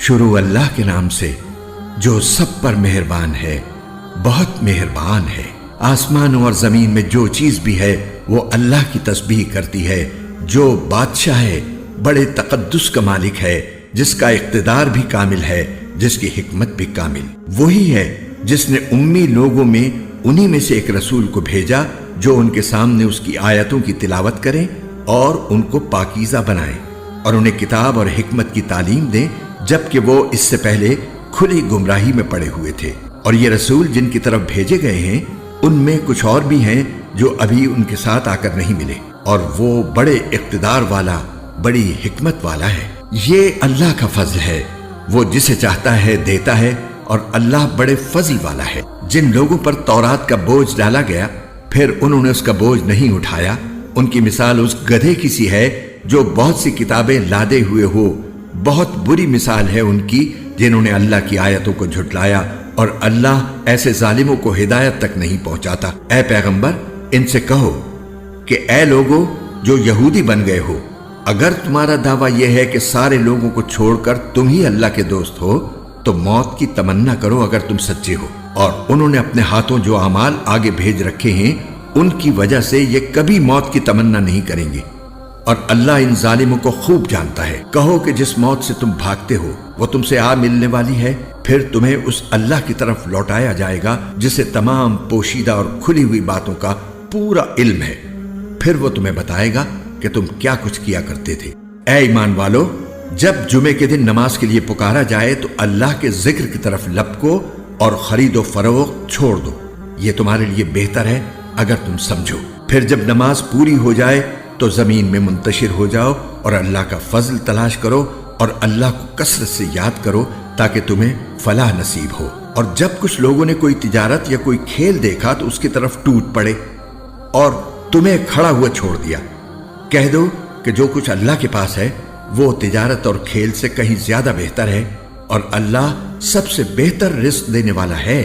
شروع اللہ کے نام سے جو سب پر مہربان ہے، بہت مہربان ہے۔ آسمانوں اور زمین میں جو چیز بھی ہے وہ اللہ کی تسبیح کرتی ہے، جو بادشاہ ہے، بڑے تقدس کا مالک ہے، جس کا اقتدار بھی کامل ہے، جس کی حکمت بھی کامل۔ وہی ہے جس نے امی لوگوں میں انہی میں سے ایک رسول کو بھیجا جو ان کے سامنے اس کی آیتوں کی تلاوت کریں اور ان کو پاکیزہ بنائیں اور انہیں کتاب اور حکمت کی تعلیم دیں، جبکہ وہ اس سے پہلے کھلی گمراہی میں پڑے ہوئے تھے۔ اور یہ رسول جن کی طرف بھیجے گئے ہیں ان میں کچھ اور بھی ہیں جو ابھی ان کے ساتھ آ کر نہیں ملے، اور وہ بڑے اقتدار والا، بڑی حکمت والا ہے۔ یہ اللہ کا فضل ہے، وہ جسے چاہتا ہے دیتا ہے، اور اللہ بڑے فضل والا ہے۔ جن لوگوں پر تورات کا بوجھ ڈالا گیا پھر انہوں نے اس کا بوجھ نہیں اٹھایا، ان کی مثال اس گدھے کی سی ہے جو بہت سی کتابیں لادے ہوئے ہو۔ بہت بری مثال ہے ان کی جنہوں نے اللہ کی آیتوں کو جھٹلایا، اور اللہ ایسے ظالموں کو ہدایت تک نہیں پہنچاتا۔ اے پیغمبر، ان سے کہو کہ اے لوگو جو یہودی بن گئے ہو، اگر تمہارا دعویٰ یہ ہے کہ سارے لوگوں کو چھوڑ کر تم ہی اللہ کے دوست ہو تو موت کی تمنا کرو اگر تم سچے ہو۔ اور انہوں نے اپنے ہاتھوں جو اعمال آگے بھیج رکھے ہیں ان کی وجہ سے یہ کبھی موت کی تمنا نہیں کریں گے، اور اللہ ان ظالموں کو خوب جانتا ہے۔ کہو کہ جس موت سے تم بھاگتے ہو وہ تم سے آ ملنے والی ہے، پھر تمہیں اس اللہ کی طرف لوٹایا جائے گا جسے تمام پوشیدہ اور کھلی ہوئی باتوں کا پورا علم ہے، پھر وہ تمہیں بتائے گا کہ تم کیا کچھ کیا کرتے تھے۔ اے ایمان والو، جب جمعے کے دن نماز کے لیے پکارا جائے تو اللہ کے ذکر کی طرف لپکو اور خرید و فروخت چھوڑ دو، یہ تمہارے لیے بہتر ہے اگر تم سمجھو۔ پھر جب نماز پوری ہو جائے تو زمین میں منتشر ہو جاؤ اور اللہ کا فضل تلاش کرو، اور اللہ کو کثرت سے یاد کرو تاکہ تمہیں فلاح نصیب ہو۔ اور جب کچھ لوگوں نے کوئی تجارت یا کوئی کھیل دیکھا تو اس کی طرف ٹوٹ پڑے اور تمہیں کھڑا ہوا چھوڑ دیا، کہہ دو کہ جو کچھ اللہ کے پاس ہے وہ تجارت اور کھیل سے کہیں زیادہ بہتر ہے، اور اللہ سب سے بہتر رزق دینے والا ہے۔